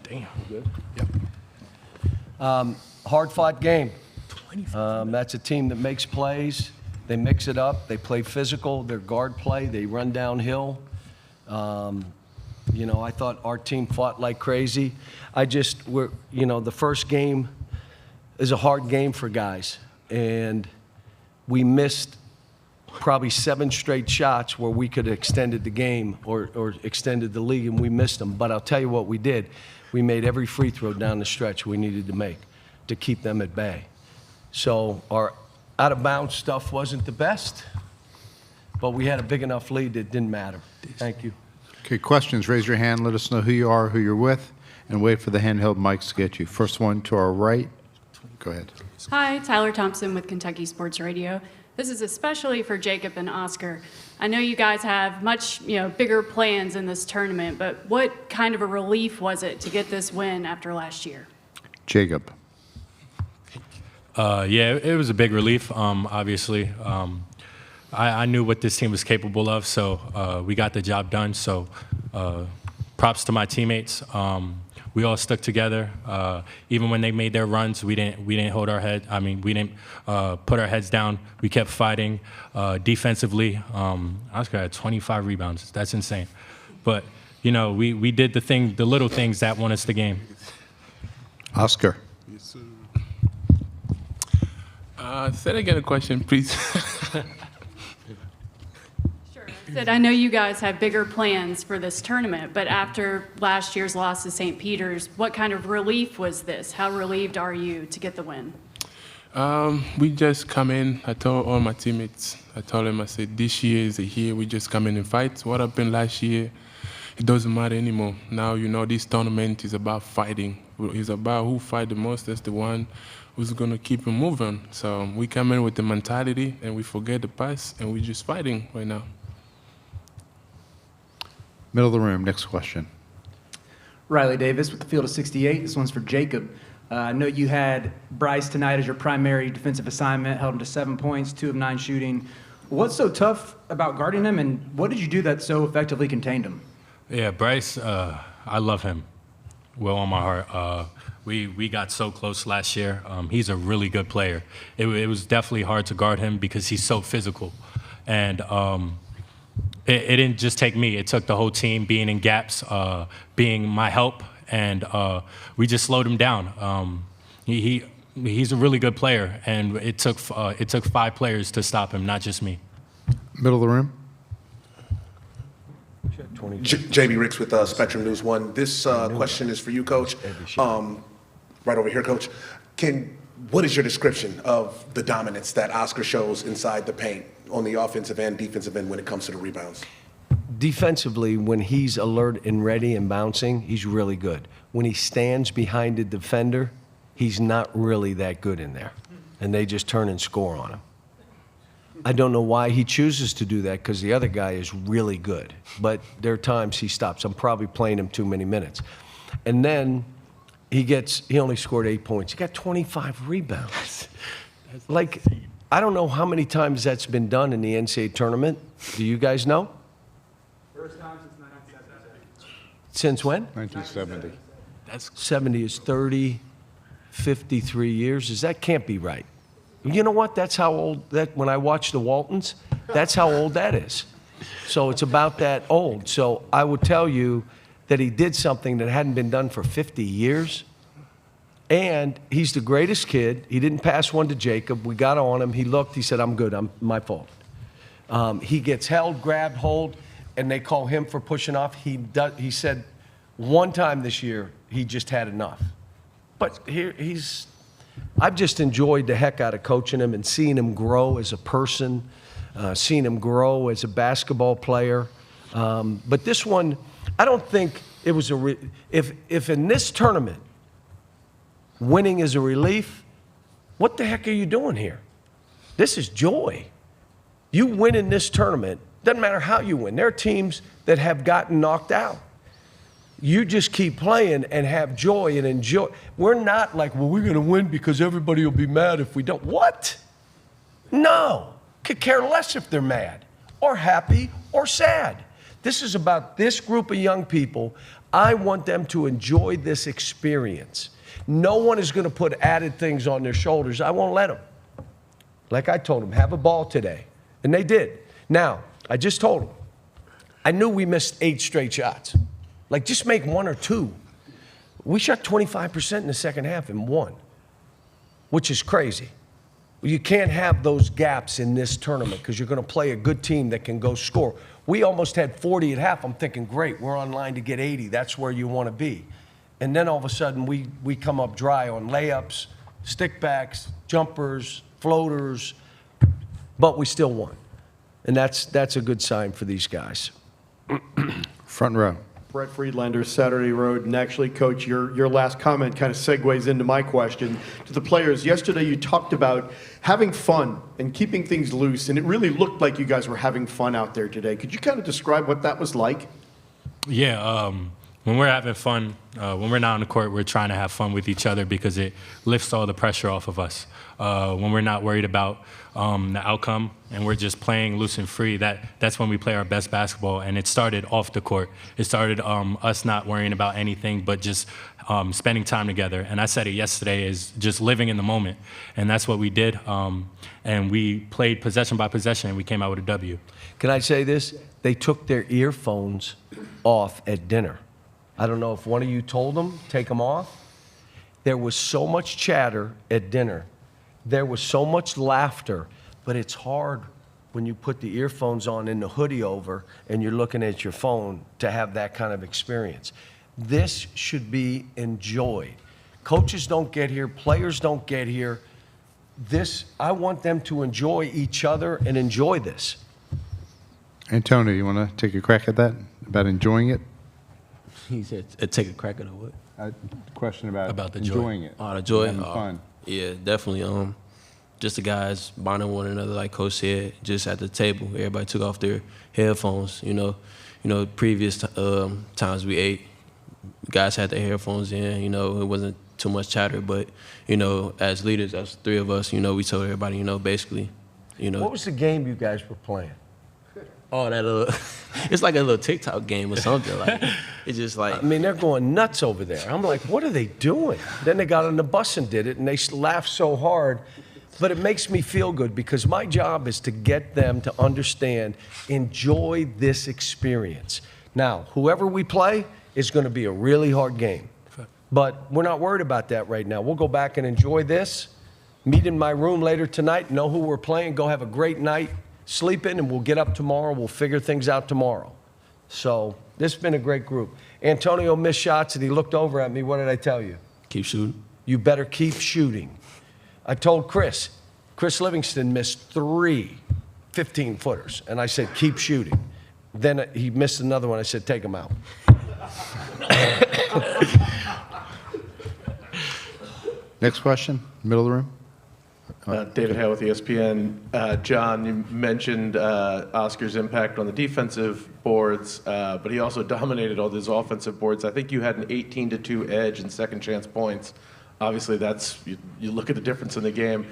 Damn. Good. Yep. Hard-fought game. That's a team that makes plays. They mix it up. They play physical. Their guard play. They run downhill. I thought our team fought like crazy. The first game is a hard game for guys. And we missed probably 7 straight shots where we could have extended the game or extended the league, and we missed them. But I'll tell you what we did. We made every free throw down the stretch we needed to make to keep them at bay. So our out-of-bounds stuff wasn't the best, but we had a big enough lead that it didn't matter. Thank you. Okay, questions, raise your hand. Let us know who you are, who you're with, and wait for the handheld mics to get you. First one to our right. Go ahead. Hi, Tyler Thompson with Kentucky Sports Radio. This is especially for Jacob and Oscar. I know you guys have much, bigger plans in this tournament, but what kind of a relief was it to get this win after last year? Jacob. Yeah, it was a big relief, obviously. I knew what this team was capable of, so we got the job done. So props to my teammates. We all stuck together. Even when they made their runs, we didn't hold our head. We didn't put our heads down. We kept fighting defensively. Oscar had 25 rebounds. That's insane. But we did the little things that won us the game. Oscar. Yes, sir. Say again a question, please. I know you guys have bigger plans for this tournament, but after last year's loss to St. Peter's, what kind of relief was this? How relieved are you to get the win? We just come in. I told all my teammates, I said, this year is a year we just come in and fight. What happened last year, it doesn't matter anymore. Now, this tournament is about fighting. It's about who fight the most. That's the one who's going to keep it moving. So we come in with the mentality, and we forget the past, and we're just fighting right now. Middle of the room, next question. Riley Davis with the field of 68. This one's for Jacob. I know you had Bryce tonight as your primary defensive assignment, held him to 7 points, 2 of 9 shooting. What's so tough about guarding him, and what did you do that so effectively contained him? Yeah, Bryce, I love him. Well on my heart. We got so close last year. He's a really good player. It was definitely hard to guard him because he's so physical. And it didn't just take me. It took the whole team being in gaps, being my help, and we just slowed him down. He's a really good player, and it took 5 players to stop him, not just me. Middle of the room. JB Ricks with Spectrum News 1. This question is for you, Coach. Right over here, Coach. What is your description of the dominance that Oscar shows inside the paint on the offensive and defensive end when it comes to the rebounds? Defensively, when he's alert and ready and bouncing, he's really good. When he stands behind a defender, he's not really that good in there, and they just turn and score on him. I don't know why he chooses to do that, because the other guy is really good. But there are times he stops. I'm probably playing him too many minutes. And then he only scored 8 points. He got 25 rebounds. I don't know how many times that's been done in the NCAA tournament. Do you guys know? First time since 1970. Since when? 1970. 70 is 30, 53 years. That can't be right. You know what? That's how old when I watch the Waltons, that's how old that is. So it's about that old. So I would tell you that he did something that hadn't been done for 50 years. And he's the greatest kid. He didn't pass one to Jacob. We got on him. He looked. He said, I'm good. My fault. He gets held, grabbed, hold, and they call him for pushing off. He said one time this year he just had enough. But I've just enjoyed the heck out of coaching him and seeing him grow as a person, seeing him grow as a basketball player. But this one, I don't think it was if in this tournament winning is a relief, what the heck are you doing here? This is joy. You win in this tournament, doesn't matter how you win. There are teams that have gotten knocked out. You just keep playing and have joy and enjoy. We're not like, well, we're going to win because everybody will be mad if we don't. What? No. Could care less if they're mad or happy or sad. This is about this group of young people. I want them to enjoy this experience. No one is going to put added things on their shoulders. I won't let them. Like I told them, have a ball today. And they did. Now, I just told them, I knew we missed 8 straight shots. Like, just make 1 or 2. We shot 25% in the second half and won, which is crazy. You can't have those gaps in this tournament because you're going to play a good team that can go score. We almost had 40 at half. I'm thinking, great, we're on line to get 80. That's where you want to be. And then all of a sudden, we come up dry on layups, stickbacks, jumpers, floaters, but we still won. And that's a good sign for these guys. Front row. Brett Friedlander, Saturday Road. And actually, Coach, your last comment kind of segues into my question to the players. Yesterday, you talked about having fun and keeping things loose, and it really looked like you guys were having fun out there today. Could you kind of describe what that was like? Yeah, when we're having fun, when we're not on the court, we're trying to have fun with each other because it lifts all the pressure off of us. When we're not worried about the outcome and we're just playing loose and free, that's when we play our best basketball. And it started off the court. It started us not worrying about anything but just spending time together. And I said it yesterday, is just living in the moment. And that's what we did. And we played possession by possession, and we came out with a W. Can I say this? They took their earphones off at dinner. I don't know if one of you told them, take them off. There was so much chatter at dinner. There was so much laughter, but it's hard when you put the earphones on and the hoodie over and you're looking at your phone to have that kind of experience. This should be enjoyed. Coaches don't get here, players don't get here. I want them to enjoy each other and enjoy this. Antonio, you want to take a crack at that, about enjoying it? He said, take a crack at it, what? Question about the joy. enjoying it. Oh, the joy. Having fun. Yeah, definitely. Just the guys bonding with one another, like Coach said, just at the table. Everybody took off their headphones. Previous times we ate, guys had their headphones in. It wasn't too much chatter, but as leaders, as 3 of us, we told everybody, basically, What was the game you guys were playing? Oh, that little, it's like a little TikTok game or something. Like, it's just like. I mean, they're going nuts over there. I'm like, what are they doing? Then they got on the bus and did it, and they laughed so hard. But it makes me feel good because my job is to get them to understand, enjoy this experience. Now, whoever we play is going to be a really hard game. But we're not worried about that right now. We'll go back and enjoy this, meet in my room later tonight, know who we're playing, go have a great night, sleep in, and we'll get up tomorrow. We'll figure things out tomorrow. So this has been a great group. Antonio missed shots, and he looked over at me. What did I tell you? Keep shooting. You better keep shooting. I told Chris Livingston missed 3 15-footers, and I said, keep shooting. Then he missed another one. I said, take him out. Next question, middle of the room. David Hale with ESPN. John, you mentioned Oscar's impact on the defensive boards, but he also dominated all those offensive boards. I think you had an 18-2 edge in second chance points. Obviously, you look at the difference in the game.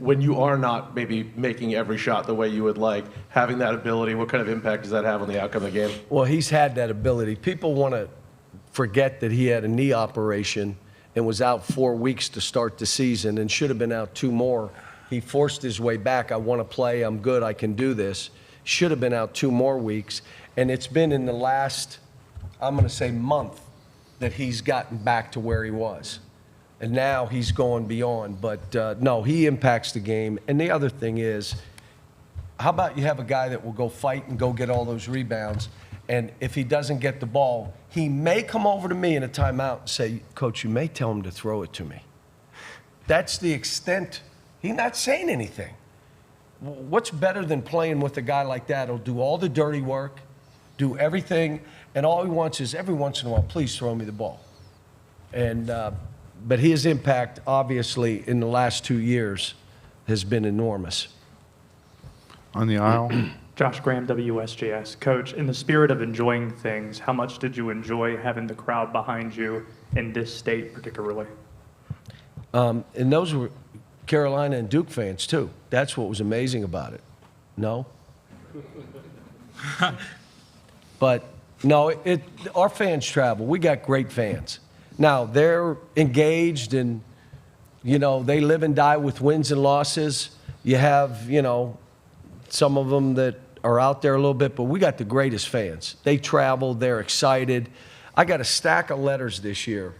When you are not maybe making every shot the way you would like, having that ability, what kind of impact does that have on the outcome of the game? Well, he's had that ability. People want to forget that he had a knee operation and was out 4 weeks to start the season and should have been out 2 more. He forced his way back. I want to play. I'm good. I can do this. Should have been out 2 more weeks. And it's been in the last, I'm going to say, month that he's gotten back to where he was. And now he's going beyond. But, no, he impacts the game. And the other thing is, how about you have a guy that will go fight and go get all those rebounds, and if he doesn't get the ball, he may come over to me in a timeout and say, Coach, you may tell him to throw it to me. That's the extent. He's not saying anything. What's better than playing with a guy like that? He'll do all the dirty work, do everything, and all he wants is every once in a while, please throw me the ball. And but his impact, obviously, in the last 2 years has been enormous. On the aisle. Josh Graham, WSJS. Coach, in the spirit of enjoying things, how much did you enjoy having the crowd behind you in this state particularly? And those were Carolina and Duke fans, too. That's what was amazing about it. No? But no, our fans travel. We got great fans. Now, they're engaged and, they live and die with wins and losses. You have, some of them that are out there a little bit, but we got the greatest fans. They travel, they're excited. I got a stack of letters this year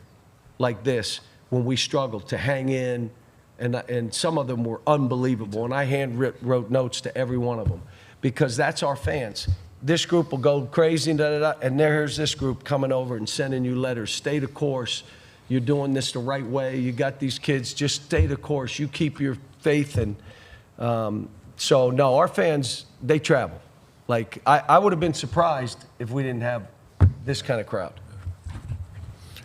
like this when we struggled to hang in, and some of them were unbelievable, and I wrote notes to every one of them because that's our fans. This group will go crazy, and there's this group coming over and sending you letters. Stay the course. You're doing this the right way. You got these kids. Just stay the course. You keep your faith. And so, no, our fans, they travel. Like, I would have been surprised if we didn't have this kind of crowd.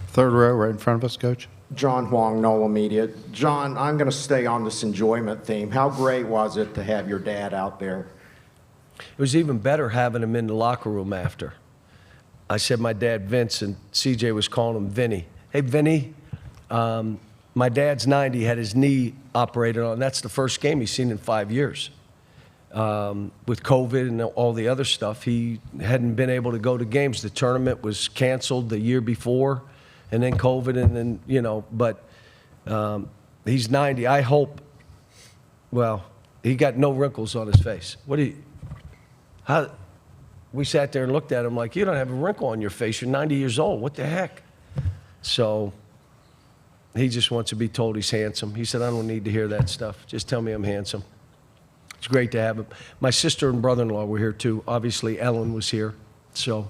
Third row, right in front of us, Coach. John Huang, NOLA Media. John, I'm going to stay on this enjoyment theme. How great was it to have your dad out there? It was even better having him in the locker room after. I said my dad, Vince, and CJ was calling him Vinny. Hey, Vinny, my dad's 90, had his knee operated on. That's the first game he's seen in 5 years. With COVID and all the other stuff, he hadn't been able to go to games. The tournament was canceled the year before, and then COVID, and then, but he's 90. I hope, he got no wrinkles on his face. We sat there and looked at him like, you don't have a wrinkle on your face. You're 90 years old. What the heck? So he just wants to be told he's handsome. He said, I don't need to hear that stuff. Just tell me I'm handsome. It's great to have him. My sister and brother-in-law were here, too. Obviously, Ellen was here. So.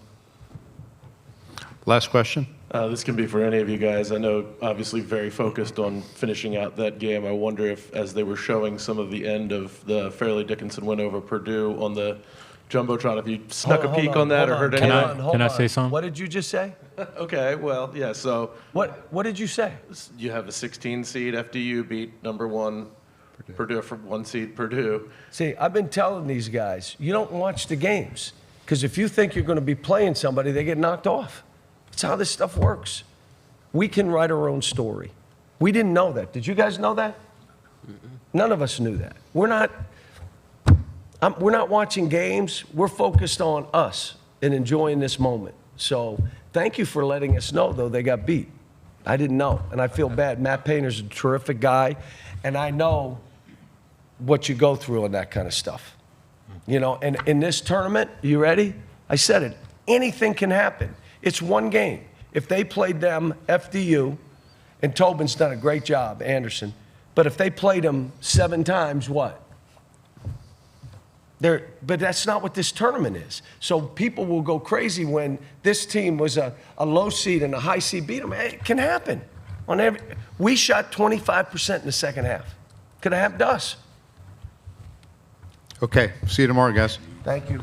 Last question. This can be for any of you guys. I know, obviously, very focused on finishing out that game. I wonder if, as they were showing some of the end of the Fairleigh Dickinson win over Purdue on the Jumbotron, if you snuck a peek on that or heard anything. Can I say something? What did you just say? Okay, well, yeah, so What did you say? you have a 16 seed, FDU beat number 1 Purdue for 1 seed Purdue. See, I've been telling these guys, you don't watch the games. Because if you think you're going to be playing somebody, they get knocked off. That's how this stuff works. We can write our own story. We didn't know that. Did you guys know that? None of us knew that. We're not watching games. We're focused on us and enjoying this moment. So thank you for letting us know, though, they got beat. I didn't know, and I feel bad. Matt Painter's a terrific guy, and I know what you go through and that kind of stuff. And in this tournament, you ready? I said it. Anything can happen. It's one game. If they played them, FDU, and Tobin's done a great job, Anderson, but if they played them 7 times, what? But that's not what this tournament is. So people will go crazy when this team was a low seed and a high seed beat them. It can happen. We shot 25% in the second half. Could have happened to us. Okay, see you tomorrow, guys. Thank you.